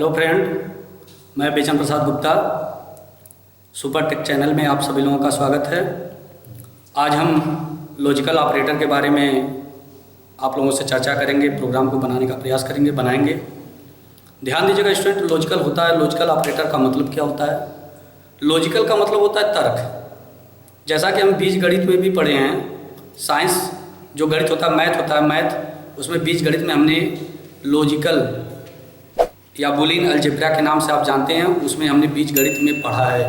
Hello friend, मैं बेचन Prasad Gupta, super take channel में आप सभी लोगों का स्वागत है। आज हम लॉजिकल ऑपरेटर के बारे में आप लोगों से चर्चा करेंगे, प्रोग्राम को बनाने का प्रयास करेंगे, बनाएंगे। ध्यान दीजिएगा स्टूडेंट, लॉजिकल होता है, लॉजिकल ऑपरेटर का मतलब क्या होता है? लॉजिकल का मतलब होता है तर्क। जैसा कि हम बीज गणित में भी पढ़े हैं, साइंस जो गणित होता है, मैथ होता है, मैथ उसमें बीज गणित में हमने लॉजिकल या बूलियन अलजेब्रा के नाम से आप जानते हैं, उसमें हमने बीज गणित में पढ़ा है।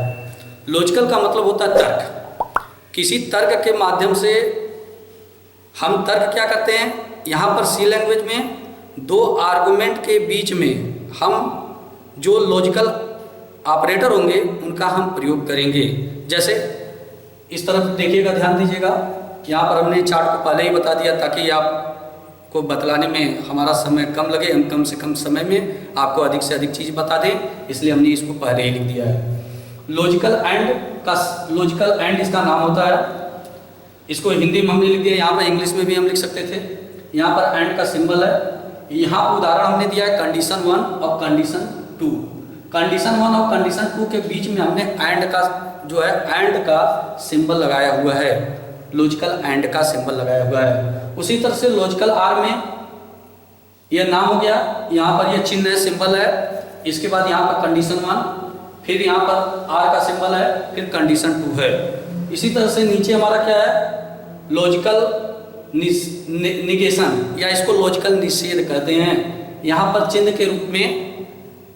लॉजिकल का मतलब होता है तर्क। किसी तर्क के माध्यम से हम तर्क क्या करते हैं, यहाँ पर सी लैंग्वेज में दो आर्गुमेंट के बीच में हम जो लॉजिकल ऑपरेटर होंगे उनका हम प्रयोग करेंगे। जैसे इस तरफ देखिएगा, ध्यान दीजिएगा, यहाँ पर हमने चार्ट को पहले ही बता दिया ताकि आप को बतलाने में हमारा समय कम लगे, हम कम से कम समय में आपको अधिक से अधिक चीज़ बता दें, इसलिए हमने इसको पहले ही लिख दिया है। लॉजिकल एंड इसका नाम होता है। इसको हिंदी में हमने लिख दिया, यहाँ पर इंग्लिश में भी हम लिख सकते थे। यहाँ पर एंड का सिंबल है। यहाँ पर उदाहरण हमने दिया है कंडीशन 1 और कंडीशन 2। कंडीशन 1 और कंडीशन 2 के बीच में हमने एंड का जो है एंड का सिंबल लगाया हुआ है, लॉजिकल एंड का सिंबल लगाया हुआ है। उसी तरह से लॉजिकल आर में यह नाम हो गया, यहाँ पर यह चिन्ह है, सिंबल है। इसके बाद यहाँ पर कंडीशन 1, फिर यहाँ पर आर का सिंबल है, फिर कंडीशन 2 है। इसी तरह से नीचे हमारा क्या है, लॉजिकल निगेशन या इसको लॉजिकल निषेध कहते हैं। यहाँ पर चिन्ह के रूप में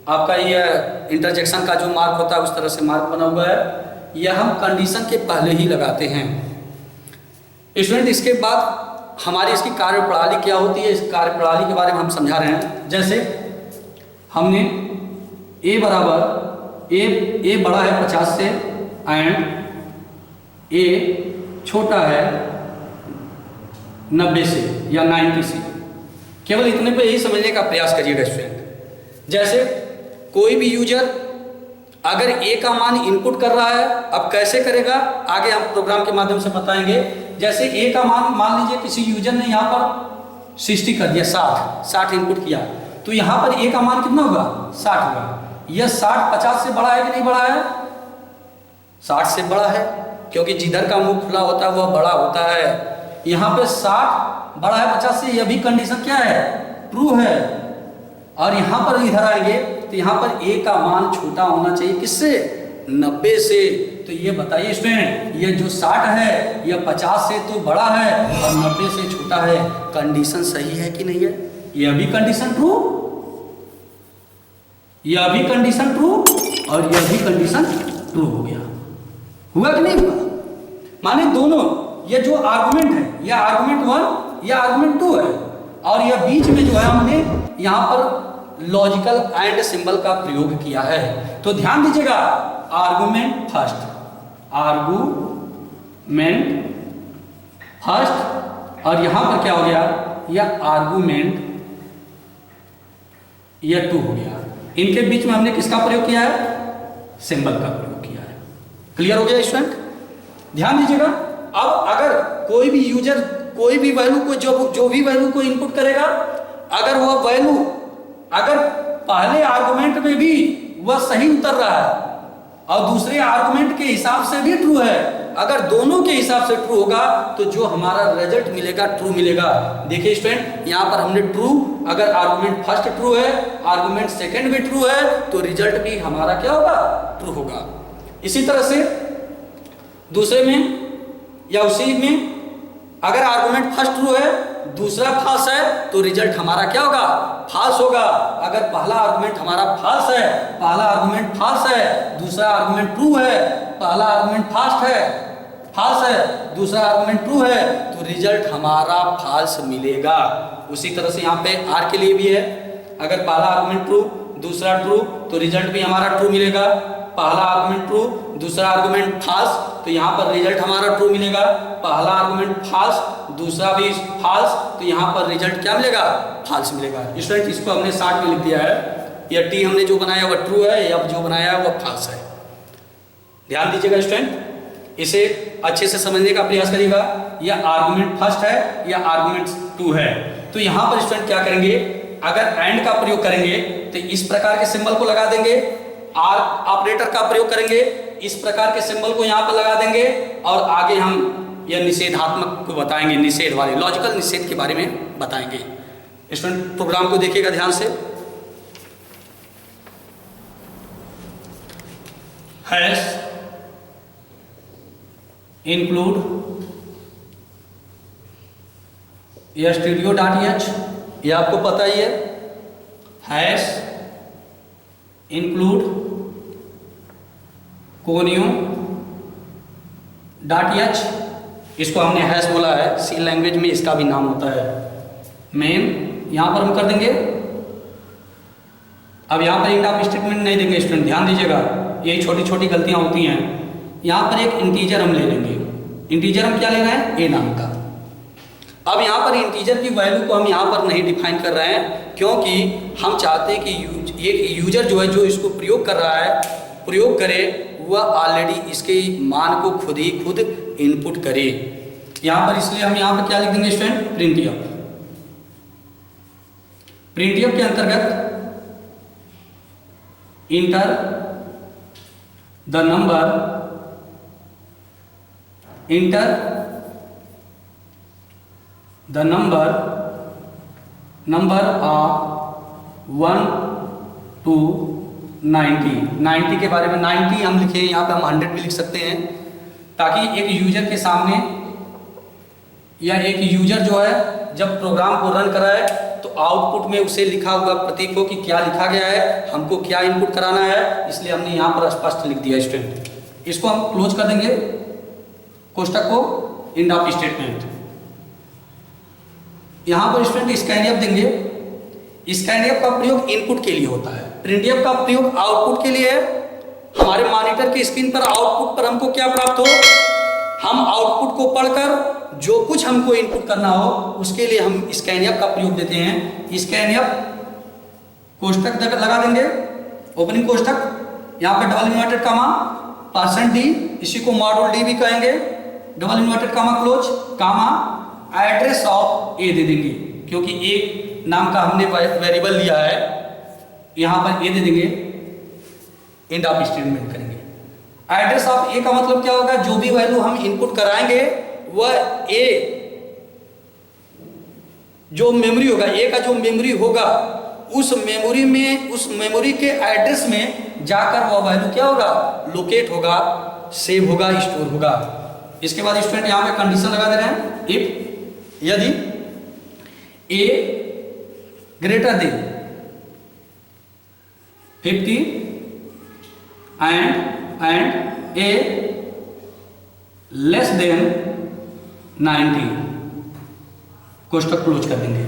आपका यह इंटरजेक्शन का जो मार्क होता है उस तरह से मार्क बना हुआ है, यह हम कंडीशन के पहले ही लगाते हैं। स्टूडेंट, इसके बाद हमारी इसकी कार्यप्रणाली क्या होती है, इस कार्यप्रणाली के बारे में हम समझा रहे हैं। जैसे हमने ए बराबर ए बड़ा है 50 से एंड ए छोटा है 90 से या 90 से। केवल इतने पे यही समझने का प्रयास करिएगा स्टूडेंट। जैसे कोई भी यूजर अगर ए का मान इनपुट कर रहा है, अब कैसे करेगा आगे हम प्रोग्राम के माध्यम से बताएंगे। जैसे ए का मान लीजिए किसी यूजर ने यहाँ पर 60 कर दिया, 60 इनपुट किया, तो यहाँ पर ए का मान कितना होगा, 60 होगा। यह 60 50 से बड़ा है कि नहीं बड़ा है? 60 से बड़ा है, क्योंकि जिधर का मुंह खुला होता है वह बड़ा होता है। यहाँ पे 60 बड़ा है 50 से, यह भी कंडीशन क्या है, ट्रू है। और यहाँ पर इधर आएंगे तो यहाँ पर ए का मान छोटा होना चाहिए, किससे, 90 से। तो ये बताइए स्टूडेंट, ये जो 60 है यह 50 से तो बड़ा है और 90 से छोटा है, कंडीशन सही है कि नहीं है? यह भी कंडीशन ट्रू, यह भी कंडीशन ट्रू और यह भी कंडीशन ट्रू हो गया। हुआ कि नहीं हुआ? माने दोनों, ये जो आर्गुमेंट है, यह आर्गुमेंट 1, यह आर्गुमेंट 2 है, और यह बीच में जो है हमने यहाँ पर लॉजिकल एंड सिंबल का प्रयोग किया है। तो ध्यान दीजिएगा, आर्गुमेंट फर्स्ट, और यहां पर क्या हो गया, यह आर्गुमेंट यह 2 हो गया। इनके बीच में हमने किसका प्रयोग किया है, सिंबल का प्रयोग किया है। क्लियर हो गया स्टूडेंट? ध्यान दीजिएगा। अब अगर कोई भी यूजर कोई भी वैल्यू को जो भी वैल्यू को इनपुट करेगा, अगर वह वैल्यू अगर पहले आर्गुमेंट में भी वह सही उतर रहा है और दूसरे आर्गुमेंट के हिसाब से भी ट्रू है, अगर दोनों के हिसाब से ट्रू होगा तो जो हमारा रिजल्ट मिलेगा ट्रू मिलेगा। देखिए स्टूडेंट, यहाँ पर हमने ट्रू, अगर आर्गुमेंट फर्स्ट ट्रू है, आर्गुमेंट सेकंड भी ट्रू है, तो रिजल्ट भी हमारा क्या होगा, ट्रू होगा। इसी तरह से दूसरे में या उसी में अगर आर्गुमेंट फर्स्ट ट्रू है, दूसरा फॉल्स है, तो रिजल्ट हमारा क्या होगा, फॉल्स होगा। अगर पहला आर्गुमेंट हमारा फॉल्स है, पहला आर्गुमेंट फॉल्स है, दूसरा आर्गुमेंट ट्रू है, पहला आर्गुमेंट फॉल्स है, दूसरा आर्गुमेंट ट्रू है, तो रिजल्ट हमारा फॉल्स मिलेगा। उसी तरह से यहाँ पे आर के लिए भी है, अगर पहला आर्गुमेंट ट्रू, दूसरा ट्रू, तो रिजल्ट भी हमारा ट्रू मिलेगा। पहला आर्गुमेंट ट्रू, दूसरा आर्गुमेंट फॉल्स, तो यहाँ पर रिजल्ट हमारा ट्रू मिलेगा। पहला आर्गुमेंट फॉल्स, दूसरा भी फॉल्स, तो यहाँ पर रिजल्ट क्या मिलेगा, फॉल्स मिलेगा। स्टूडेंट, इसको हमने 60 में लिख दिया है। यह टी हमने जो बनाया वह ट्रू है, या जो बनाया है वह फॉल्स है। ध्यान दीजिएगा स्टूडेंट, इसे अच्छे से समझने का प्रयास करिएगा। यह आर्गुमेंट फर्स्ट है या आर्गुमेंट 2 है। तो यहाँ पर स्टूडेंट क्या करेंगे, अगर एंड का प्रयोग करेंगे तो इस प्रकार के सिंबल को लगा देंगे, आर ऑपरेटर का प्रयोग करेंगे इस प्रकार के सिंबल को यहाँ पर लगा देंगे, और आगे हम यह निषेधात्मक को बताएंगे, निषेध वाले लॉजिकल निषेध के बारे में बताएंगे। स्टूडेंट प्रोग्राम को देखिएगा ध्यान से। हैश इंक्लूड stdio.h, ये आपको पता ही है। हैश इंक्लूड conio.h, इसको हमने हैश बोला है, सी लैंग्वेज में इसका भी नाम होता है मेन। यहां पर हम कर देंगे। अब यहां पर एंड ऑफ स्टेटमेंट नहीं देंगे स्टूडेंट, ध्यान दीजिएगा, यही छोटी छोटी गलतियां होती हैं। यहां पर एक इंटीजर हम ले लेंगे। इंटीजर हम क्या ले रहे हैं? ए नाम का। अब यहाँ पर इंटीजर की वैल्यू को हम यहाँ पर नहीं डिफाइन कर रहे हैं, क्योंकि हम चाहते हैं कि ये यूजर जो है, जो इसको प्रयोग कर रहा है, प्रयोग करे, वह ऑलरेडी इसके मान को खुद ही खुद इनपुट करे यहाँ पर। इसलिए हम यहाँ पर क्या लिख देंगे स्टूडेंट? प्रिंटफ। प्रिंटफ के अंतर्गत enter the number of 1 to 90। 90 के बारे में 90 हम लिखे, यहाँ पे हम 100 भी लिख सकते हैं, ताकि एक यूजर के सामने या एक यूजर जो है जब प्रोग्राम को रन कराए तो आउटपुट में उसे लिखा हुआ प्रतीक हो कि क्या लिखा गया है, हमको क्या इनपुट कराना है। इसलिए हमने यहाँ पर स्पष्ट लिख दिया स्टूडेंट। इसको हम क्लोज कर देंगे कोष्टक को, एंड ऑफ स्टेटमेंट। यहाँ पर स्टूडेंट स्कैनएफ देंगे। स्कैनएफ का प्रयोग इनपुट के लिए होता है, प्रिंटएफ का प्रयोग आउटपुट के लिए है। हमारे मॉनिटर की स्क्रीन पर आउटपुट पर हमको क्या प्राप्त हो, हम आउटपुट को पढ़कर जो कुछ हमको इनपुट करना हो उसके लिए हम स्कैनएफ का प्रयोग देते हैं। स्कैनएफ कोष्टक लगा देंगे, ओपनिंग कोष्टक, यहाँ पे डबल इन्वर्टेड कामा %d, इसी को मॉड्यूल डी भी कहेंगे, double inverted comma close comma address of A दे देंगे, क्योंकि ए नाम का हमने वेरिएबल लिया है, यहाँ पर ए दे देंगे, एंड ऑफ स्टेटमेंट करेंगे। एड्रेस ऑफ ए का मतलब क्या होगा, जो भी वैल्यू हम इनपुट कराएंगे वह ए जो मेमोरी होगा, ए का जो मेमोरी होगा उस मेमोरी के एड्रेस में जाकर वह वैल्यू क्या होगा, लोकेट होगा, सेव होगा, स्टोर होगा। इसके बाद स्टूडेंट यहाँ पे कंडीशन लगा दे रहे हैं, इफ यदि A greater than 50 and A less than 90, कोष्टक क्लोज कर देंगे।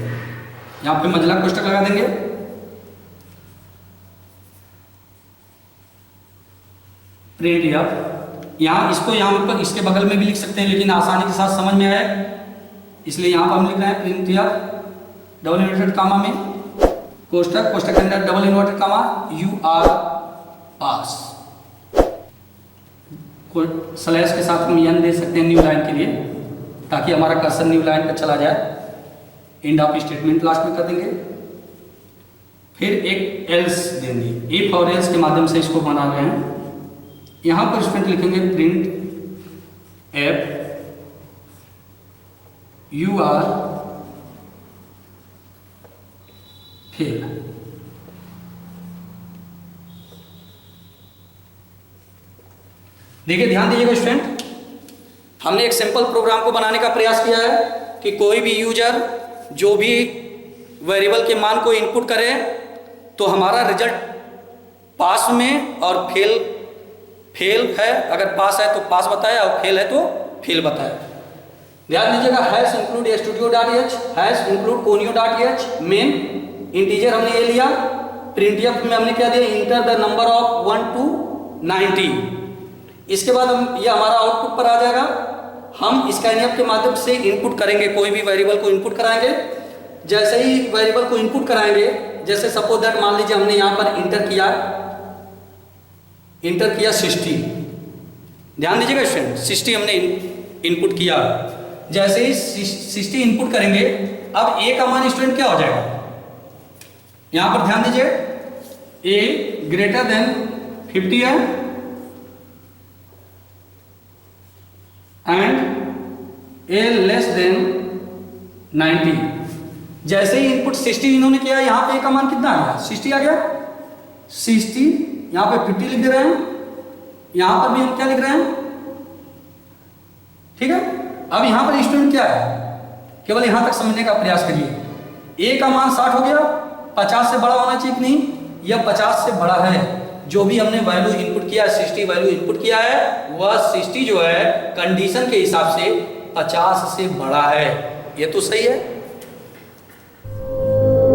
यहां पे मंझला कोष्टक लगा देंगे। प्रिंटएफ, यहां इसको यहां पर इसके बगल में भी लिख सकते हैं, लेकिन आसानी के साथ समझ में आए इसलिए यहां पर हम लिख रहे हैं प्रिंटएफ डबल इन्वर्टेड कामा में कोष्टक के अंदर double inverted comma you are pass, slash के साथ हम एन दे सकते हैं न्यू लाइन के लिए, ताकि हमारा कर्सर न्यू लाइन पर चला जाए। एंड ऑफ स्टेटमेंट लास्ट में कर देंगे। फिर एक एल्स देंगे, इफ और एल्स के माध्यम से इसको बना रहे हैं। यहां पर स्टूडेंट लिखेंगे print f you are fail. देखिए ध्यान दीजिएगा स्टूडेंट, हमने एक सिंपल प्रोग्राम को बनाने का प्रयास किया है कि कोई भी यूजर जो भी वेरिएबल के मान को इनपुट करे तो हमारा रिजल्ट पास में और फेल है, अगर पास है तो पास बताए और फेल है तो फेल बताए। ध्यान दीजिएगा, hash include stdio.h, hash include conio.h, main integer हमने ये लिया। प्रिंटएफ में हमने क्या दिया, enter the number of 1 to 90। इसके बाद हम ये हमारा आउटपुट पर आ जाएगा। हम स्कैनएफ के माध्यम से इनपुट करेंगे, कोई भी वेरिएबल को इनपुट कराएंगे। जैसे ही वेरिएबल को इनपुट कराएंगे, जैसे सपोज दैट मान लीजिए हमने यहाँ पर इंटर किया 60। ध्यान दीजिएगा स्टूडेंट, 60 हमने इनपुट किया। जैसे ही 60 इनपुट करेंगे, अब ए का मान स्टूडेंट क्या हो जाएगा, यहां पर ध्यान दीजिए, ए ग्रेटर देन 50 है एंड ए लेस देन 90। जैसे ही इनपुट 60 इन्होंने किया, यहां पे ए का मान कितना आ गया, 60 आ गया। 60 यहां पे 50 लिख दे रहे हैं, यहां पर भी हम क्या लिख रहे हैं, ठीक है। अब यहां पर स्टूडेंट क्या है, केवल यहां तक समझने का प्रयास करिए। ए का मान 60 हो गया, 50 से बड़ा होना चाहिए कि नहीं, यह 50 से बड़ा है। जो भी हमने वैल्यू इनपुट किया, 60 वैल्यू इनपुट किया है, वह 60 जो है कंडीशन के हिसाब से 50 से बड़ा है। ये तो सही है।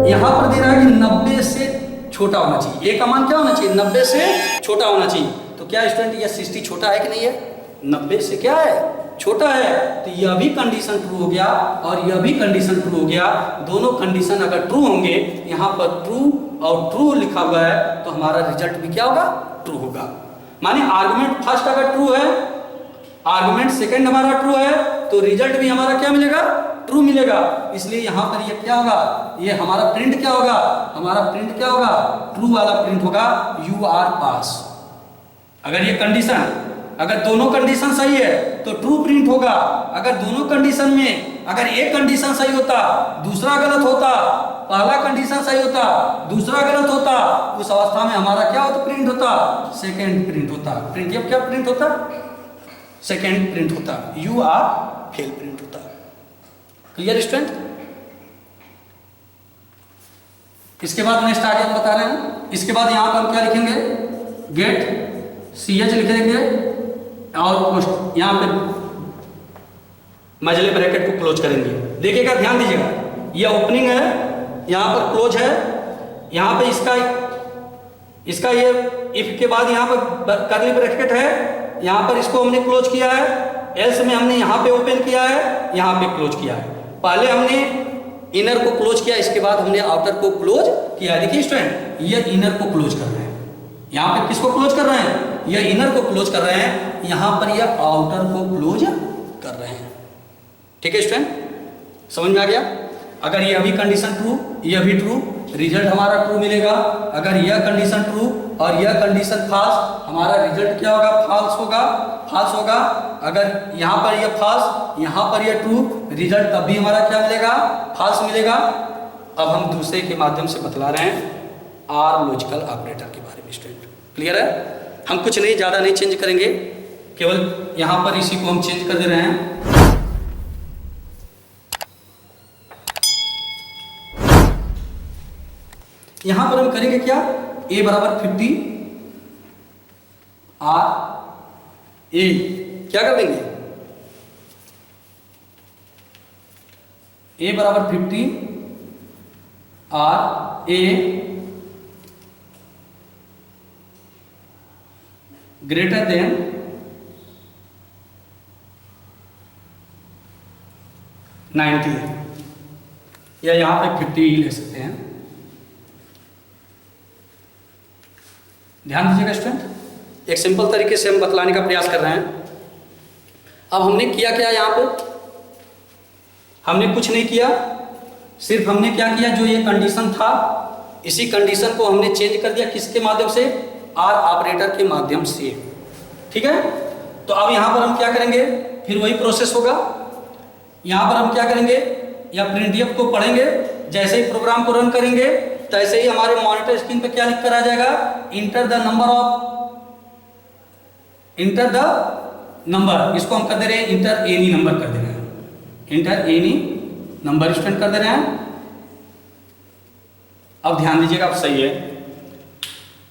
यहां पर दे रहा है कि 90 से छोटा होना चाहिए। ए का मान क्या होना चाहिए, 90 से छोटा होना चाहिए। तो क्या स्टूडेंट यह 60 छोटा है कि नहीं है, 90 से क्या है, छोटा है। तो यह भी कंडीशन ट्रू हो गया और यह भी कंडीशन ट्रू हो गया। दोनों कंडीशन अगर ट्रू होंगे, यहां पर ट्रू और ट्रू लिखा हुआ है, तो हमारा रिजल्ट भी क्या होगा, ट्रू होगा। माने आर्गुमेंट फर्स्ट अगर ट्रू है, आर्गुमेंट सेकंड हमारा ट्रू है, तो रिजल्ट भी हमारा क्या मिलेगा, ट्रू मिलेगा। इसलिए यहां पर ये क्या होगा, ये हमारा प्रिंट क्या होगा, हमारा प्रिंट क्या होगा, ट्रू वाला प्रिंट होगा, यू आर पास। अगर ये कंडीशन, अगर दोनों कंडीशन सही है तो ट्रू प्रिंट होगा। अगर दोनों कंडीशन में अगर एक कंडीशन सही होता, दूसरा गलत होता, पहला कंडीशन सही होता, दूसरा गलत होता, उस अवस्था में हमारा क्या होता, प्रिंट होता, सेकंड प्रिंट होता। प्रिंट ये क्या प्रिंट होता, सेकंड प्रिंट होता, यू आर फेल प्रिंट होता। Clear student. इसके बाद नेक्स्ट आगे हम बता रहे हैं। इसके बाद यहां पर हम क्या लिखेंगे, गेट CH लिख देंगे और यहां पे मजले ब्रैकेट को क्लोज करेंगे। देखिएगा, ध्यान दीजिएगा, यह ओपनिंग है, यहां पर क्लोज है, यहां पे इसका ये इफ के बाद यहां पर कर्ली ब्रैकेट है, यहां पर इसको हमने क्लोज किया है, एल्स में हमने यहां पे ओपन किया है, यहां पे क्लोज किया है। पहले हमने इनर को क्लोज किया, इसके बाद हमने आउटर को क्लोज किया। देखिए स्टूडेंट, ये इनर को क्लोज कर रहे हैं, यहां पे किसको क्लोज कर रहे हैं, ये इनर को क्लोज कर रहे हैं, यहां पर ये आउटर को क्लोज कर रहे हैं। ठीक है स्टूडेंट, समझ में आ गया। अगर ये अभी कंडीशन ट्रू, ये भी ट्रू, रिजल्ट हमारा ट्रू मिलेगा। अगर यह कंडीशन ट्रू और यह कंडीशन फॉल्स, हमारा रिजल्ट क्या होगा, फॉल्स होगा, फॉल्स होगा। अगर यहाँ पर यह फॉल्स, यहाँ पर यह ट्रू, रिजल्ट तब भी हमारा क्या मिलेगा, फॉल्स मिलेगा। अब हम दूसरे के माध्यम से बतला रहे हैं आर लॉजिकल ऑपरेटर के बारे में। स्टूडेंट क्लियर है। हम कुछ नहीं, ज़्यादा नहीं चेंज करेंगे, केवल यहाँ पर इसी को हम चेंज कर दे रहे हैं। यहां पर हम करेंगे क्या, a बराबर 50 आर ए, क्या कर देंगे, a बराबर 50 or a greater than ninety, या यहां पे 50 ही ले सकते हैं। ध्यान दीजिएगा स्टूडेंट, एक सिंपल तरीके से हम बतलाने का प्रयास कर रहे हैं। अब हमने किया क्या, यहाँ पे हमने कुछ नहीं किया, सिर्फ हमने क्या किया, जो ये कंडीशन था, इसी कंडीशन को हमने चेंज कर दिया, किसके माध्यम से, आर ऑपरेटर के माध्यम से। ठीक है। तो अब यहाँ पर हम क्या करेंगे, फिर वही प्रोसेस होगा। यहाँ पर हम क्या करेंगे, या प्रिंटफ को पढ़ेंगे, जैसे ही प्रोग्राम को रन करेंगे तैसे ही हमारे मॉनिटर स्क्रीन पे क्या लिख कर आ जाएगा, इंटर द नंबर, इसको हम कर दे रहे हैं इंटर एनी नंबर कर दे रहे हैं, इंटर एनी नंबर स्टूडेंट कर दे रहे हैं। अब ध्यान दीजिएगा, अब सही है।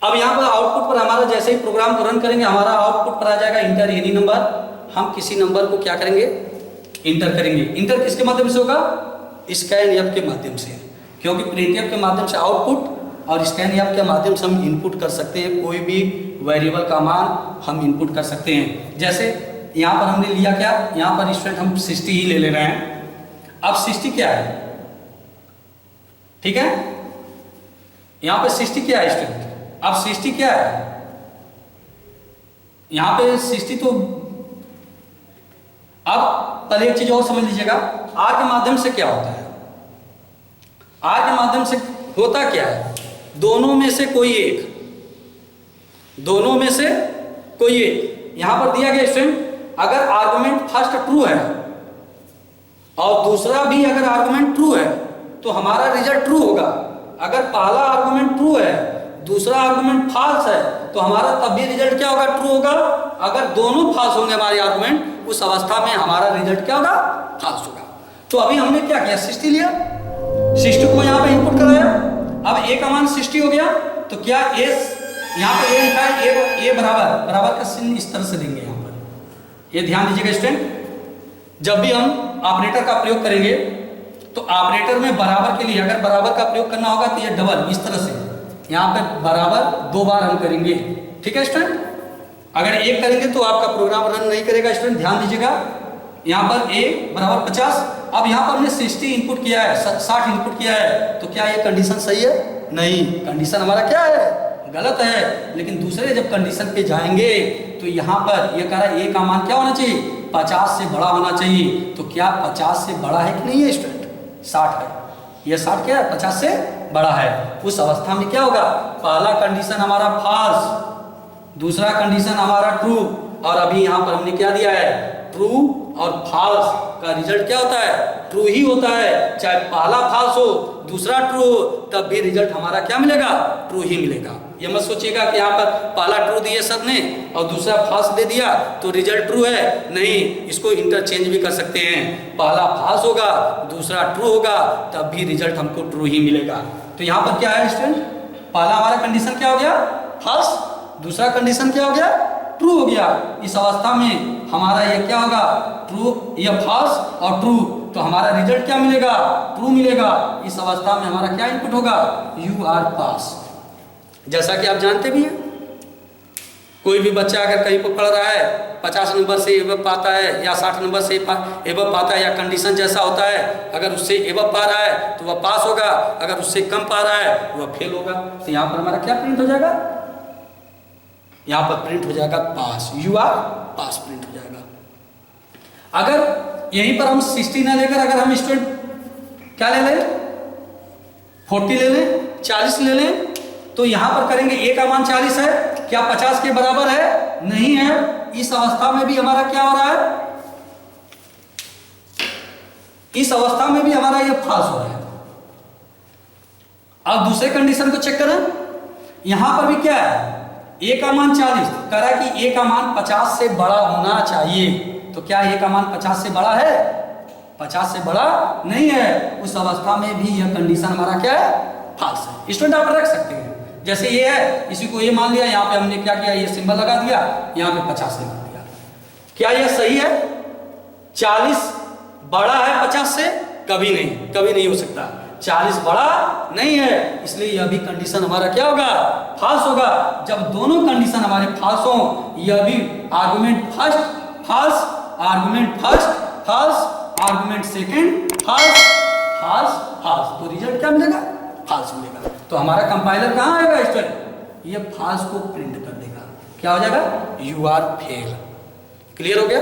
अब यहाँ पर आउटपुट पर हमारा जैसे ही प्रोग्राम को रन करेंगे, हमारा आउटपुट पर आ जाएगा इंटर एनी नंबर। हम किसी नंबर को क्या करेंगे, इंटर करेंगे। इंटर किसके माध्यम से होगा, स्कैनएफ के माध्यम से, क्योंकि प्रिंटफ के माध्यम से आउटपुट और स्कैनएफ के माध्यम से हम इनपुट कर सकते हैं, कोई भी वेरिएबल का मान हम इनपुट कर सकते हैं। जैसे यहाँ पर हमने लिया क्या, यहाँ पर स्टूडेंट हम 60 ही ले रहे हैं। अब 60 क्या है, ठीक है, यहाँ पे 60 क्या है स्टूडेंट, अब 60 क्या है, यहाँ पे 60 तो, अब पहले एक चीज और समझ लीजिएगा, आर के माध्यम से क्या होता है, आर के माध्यम से होता क्या है, दोनों में से कोई एक, दोनों में से कोई एक। यहां पर दिया गया स्टूडेंट, अगर आर्गुमेंट फर्स्ट ट्रू है और दूसरा भी अगर आर्गुमेंट ट्रू है तो हमारा रिजल्ट ट्रू होगा। अगर पहला आर्गुमेंट ट्रू है, दूसरा आर्गुमेंट फॉल्स है, तो हमारा तब भी रिजल्ट क्या होगा? ट्रू होगा। अगर दोनों फॉल्स होंगे हमारे आर्गुमेंट, उस अवस्था में हमारा रिजल्ट क्या होगा? फॉल्स होगा। तो अभी हमने क्या किया? 60 लिया, 60 को यहाँ पे इनपुट कराया। अब ए का मान 60 हो गया, तो क्या ए, यहाँ पे ए लिखा है, ए बराबर, बराबर का चिन्ह इस तरह से देंगे यहाँ पर। ये ध्यान दीजिएगा स्टूडेंट, जब भी हम ऑपरेटर का प्रयोग करेंगे तो ऑपरेटर में बराबर के लिए अगर बराबर का प्रयोग करना होगा तो ये डबल इस तरह से यहाँ पे बराबर 2 बार हम करेंगे। ठीक है स्टूडेंट, अगर एक करेंगे तो आपका प्रोग्राम रन नहीं करेगा। स्टूडेंट ध्यान दीजिएगा, यहाँ पर a बराबर 50। अब यहाँ पर हमने 60 इनपुट किया है, 60 इनपुट किया है, तो क्या ये कंडीशन सही है? नहीं, कंडीशन हमारा क्या है? गलत है। लेकिन दूसरे जब कंडीशन पे जाएंगे तो यहाँ पर ये कह रहा है a का मान क्या होना चाहिए? 50 से बड़ा होना चाहिए। तो क्या 50 से बड़ा है कि नहीं है स्टूडेंट? 60 है। यह 60 क्या है? 50 से बड़ा है। उस अवस्था में क्या होगा? पहला कंडीशन हमारा फॉल्स, दूसरा कंडीशन हमारा ट्रू, और अभी यहाँ पर हमने क्या दिया है? ट्रू और फॉल्स का रिजल्ट क्या होता है? ट्रू ही होता है। चाहे पहला फॉल्स हो दूसरा ट्रू हो, तब भी रिजल्ट हमारा क्या मिलेगा? ट्रू ही मिलेगा। ये मत सोचिएगा कि यहाँ पर पहला ट्रू दिए सर ने और दूसरा फॉल्स दे दिया तो रिजल्ट ट्रू है। नहीं, इसको इंटरचेंज भी कर सकते हैं। पहला फॉल्स होगा, दूसरा ट्रू होगा, तब भी रिजल्ट हमको ट्रू ही मिलेगा। तो यहाँ पर क्या है स्टूडेंट? पहला हमारा कंडीशन क्या हो गया? फॉल्स। दूसरा कंडीशन क्या हो गया? ट्रू हो गया। इस अवस्था में हमारा ये क्या होगा? ट्रू, ये फॉल्स और ट्रू, तो हमारा रिजल्ट क्या मिलेगा? ट्रू मिलेगा। इस अवस्था में हमारा क्या इनपुट होगा? यू आर पास। जैसा कि आप जानते भी हैं, कोई भी बच्चा अगर कहीं पर पढ़ रहा है 50 नंबर से एबव पाता है या 60 नंबर से एबव पाता है, या कंडीशन जैसा होता है, अगर उससे एबव पा रहा है तो वह पास होगा, अगर उससे कम पा रहा है वह फेल होगा। तो यहाँ पर हमारा क्या प्रिंट हो जाएगा? यहाँ पर प्रिंट हो जाएगा पास, यू आर पास प्रिंट हो जाएगा। अगर यहीं पर हम 60 ना लेकर अगर हम स्टूडेंट क्या ले लें? 40 ले लें, 40 ले लें, तो यहां पर करेंगे a का मान 40 है, क्या 50 के बराबर है? नहीं है। इस अवस्था में भी हमारा क्या हो रहा है? इस अवस्था में भी हमारा ये फॉल्स हो रहा है। अब दूसरे कंडीशन को चेक करें, यहां पर भी क्या है? a का मान 40 कह रहा है कि a का मान 50 से बड़ा होना चाहिए। तो क्या a का मान 50 से बड़ा है? 50 से बड़ा नहीं है। उस अवस्था में भी यह कंडीशन हमारा क्या है? फॉल्स है। स्टूडेंट आप रख सकते हैं, जैसे ये है, इसी को ये मान लिया, यहाँ पे हमने क्या किया? ये सिंबल लगा दिया, यहाँ पे 50 लगा दिया। क्या यह सही है? 40 बड़ा है 50 से? कभी नहीं, कभी नहीं हो सकता। 40 बड़ा नहीं है, इसलिए यह भी कंडीशन हमारा क्या होगा? फॉल्स होगा। जब दोनों कंडीशन हमारे फॉल्स हो, यह भी argument first false, argument first false, argument second false, false false, तो रिजल्ट क्या मिलेगा? फॉल्स मिलेगा। तो हमारा कंपाइलर कहाँ आएगा स्टूडेंट? ये फॉल्स को प्रिंट कर देगा। क्या हो जाएगा? You are fail. क्लियर हो गया?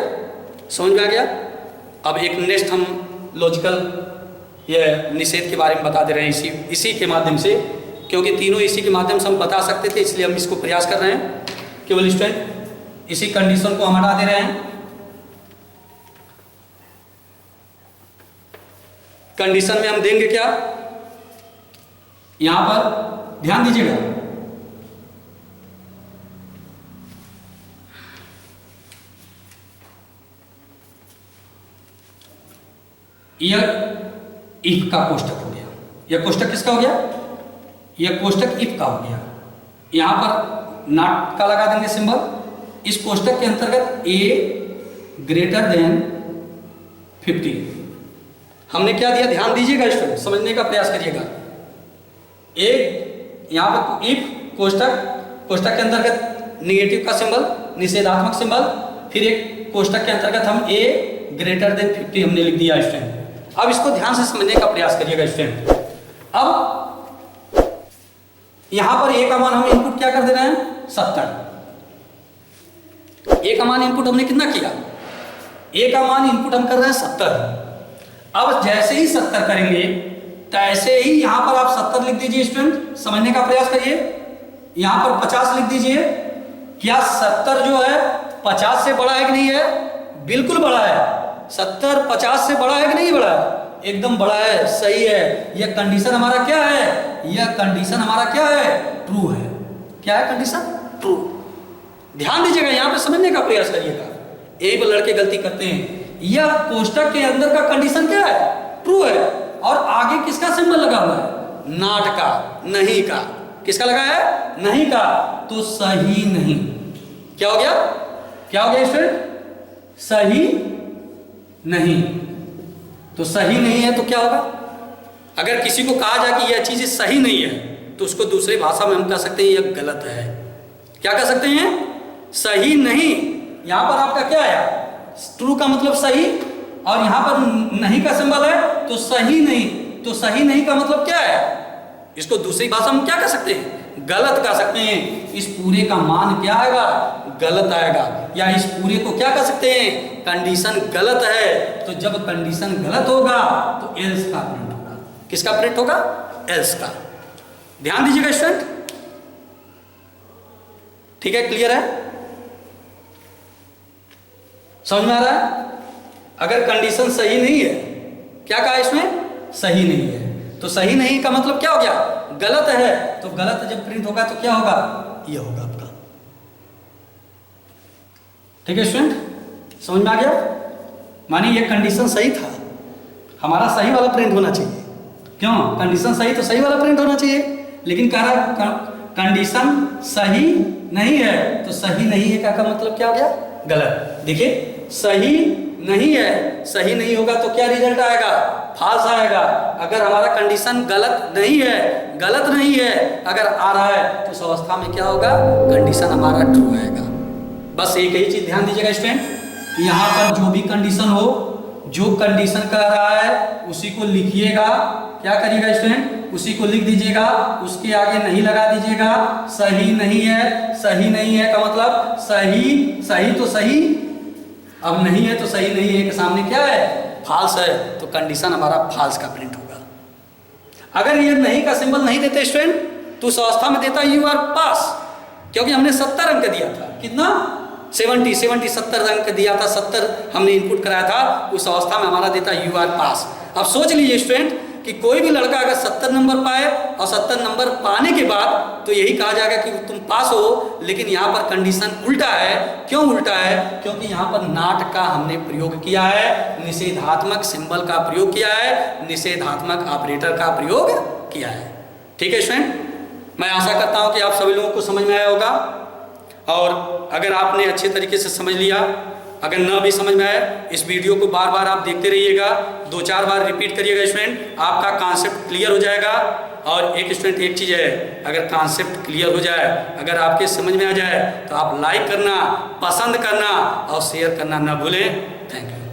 समझ में आ गया? अब एक नेक्स्ट हम लॉजिकल ये निषेध के बारे में बता दे रहे हैं इसी के माध्यम से, क्योंकि तीनों इसी के माध्यम से हम बता सकते थे, इसलिए हम इसको प्रयास कर रहे हैं। केवल स्टूडेंट इसी कंडीशन को हम हटा दे रहे हैं। कंडीशन में हम देंगे क्या? यहां पर ध्यान दीजिएगा, यह इफ का कोष्टक हो गया। यह कोष्टक किसका हो गया? यह कोष्टक इफ का हो गया। यहां पर नॉट का लगा देंगे सिंबल। इस कोष्टक के अंतर्गत a ग्रेटर देन 50। हमने क्या दिया? ध्यान दीजिएगा स्टूडेंट, समझने का प्रयास करिएगा। एक यहाँ पर इफ कोष्टक के अंतर्गत निगेटिव का सिंबल, निषेधात्मक सिंबल, फिर एक कोष्टक के अंतर्गत हम a ग्रेटर देन 50 हमने लिख दिया स्टूडेंट। अब इसको ध्यान से समझने का प्रयास करिएगा स्टूडेंट। अब यहां पर a का मान हम इनपुट क्या कर दे रहे हैं? 70। a का मान इनपुट हमने कितना किया? a का मान इनपुट हम कर रहे हैं 70। अब जैसे ही 70 करेंगे तो ऐसे ही यहां पर आप 70 लिख दीजिए स्टूडेंट, समझने का प्रयास करिए। यहां पर 50 लिख दीजिए। क्या 70 जो है 50 से बड़ा है कि नहीं है? बिल्कुल बड़ा है। 70 50 से बड़ा है कि नहीं बड़ा है? एकदम बड़ा है, सही है। यह कंडीशन हमारा क्या है? यह कंडीशन हमारा क्या है? ट्रू है। क्या है कंडीशन? ट्रू। ध्यान दीजिएगा, यहां पे समझने का प्रयास करिएगा। एक लड़के गलती करते हैं। यह कोष्टक के अंदर का कंडीशन क्या है? ट्रू है। और आगे किसका सिंबल लगा हुआ है? नॉट का, नहीं का। किसका लगा है? नहीं का। तो सही नहीं। क्या हो गया? क्या हो गया स्टूडेंट? सही नहीं। तो सही नहीं है तो क्या होगा? अगर किसी को कहा जाए कि यह चीज सही नहीं है तो उसको दूसरी भाषा में हम कह सकते हैं यह गलत है। क्या कह सकते हैं? सही नहीं। यहां पर आपका क्या है? ट्रू का मतलब सही, और यहां पर नहीं का सिंबल है तो सही नहीं। तो सही नहीं का मतलब क्या है? इसको दूसरी भाषा में क्या कह सकते हैं? गलत कह सकते हैं। इस पूरे का मान क्या आएगा? गलत आएगा। या इस पूरे को क्या कह सकते हैं? कंडीशन गलत है। तो जब कंडीशन गलत होगा तो एल्स का प्रिंट होगा। किसका प्रिंट होगा? एल्स का। ध्यान दीजिएगा स्टूडेंट, ठीक है? क्लियर है? समझ में आ रहा है? अगर कंडीशन सही नहीं है, क्या कहा इसमें? सही नहीं है। तो सही नहीं का मतलब क्या हो गया? गलत है। तो गलत जब प्रिंट होगा तो क्या होगा? ये होगा आपका। ठीक है स्टूडेंट, समझ में आ गया? मानिए ये कंडीशन सही था, हमारा सही वाला प्रिंट होना चाहिए। क्यों? कंडीशन सही तो सही वाला प्रिंट होना चाहिए। लेकिन कह रहा कंडीशन सही नहीं है। तो सही नहीं है का मतलब क्या हो गया? गलत। देखिए, सही नहीं है, सही नहीं होगा तो क्या रिजल्ट आएगा? फॉल्स आएगा। अगर हमारा कंडीशन गलत नहीं है, गलत नहीं है अगर आ रहा है तो उस अवस्था में क्या होगा? कंडीशन हमारा ट्रू आएगा। बस एक ही चीज ध्यान दीजिएगा स्टूडेंट, यहाँ पर जो भी कंडीशन हो, जो कंडीशन कह रहा है उसी को लिखिएगा। क्या करिएगा स्टूडेंट? उसी को लिख दीजिएगा, उसके आगे नहीं लगा दीजिएगा। सही नहीं है, सही नहीं है का मतलब सही, सही तो सही, अब नहीं है तो सही नहीं है के सामने क्या है? फॉल्स है। तो कंडीशन हमारा फॉल्स का प्रिंट होगा। अगर ये नहीं का सिंबल नहीं देते स्टूडेंट तो उस अवस्था में देता यू आर पास, क्योंकि हमने 70 अंक दिया था। कितना? 70 अंक दिया था, 70 हमने इनपुट कराया था। उस अवस्था में हमारा देता यू आर पास। अब सोच लीजिए स्टूडेंट कि कोई भी लड़का अगर 70 नंबर पाए और 70 नंबर पाने के बाद तो यही कहा जाएगा कि तुम पास हो। लेकिन यहाँ पर कंडीशन उल्टा है। क्यों उल्टा है? क्योंकि यहाँ पर नॉट का हमने प्रयोग किया है, निषेधात्मक सिंबल का प्रयोग किया है, निषेधात्मक ऑपरेटर का प्रयोग किया है। ठीक है स्टूडेंट, मैं आशा करता हूँ कि आप सभी लोगों को समझ में आया होगा। और अगर आपने अच्छे तरीके से समझ लिया, अगर ना भी समझ में आए, इस वीडियो को बार बार आप देखते रहिएगा, 2-4 बार रिपीट करिएगा स्टूडेंट, आपका कॉन्सेप्ट क्लियर हो जाएगा। और एक स्टूडेंट एक चीज़ है, अगर कॉन्सेप्ट क्लियर हो जाए, अगर आपके समझ में आ जाए तो आप लाइक करना, पसंद करना और शेयर करना ना भूलें। Thank you.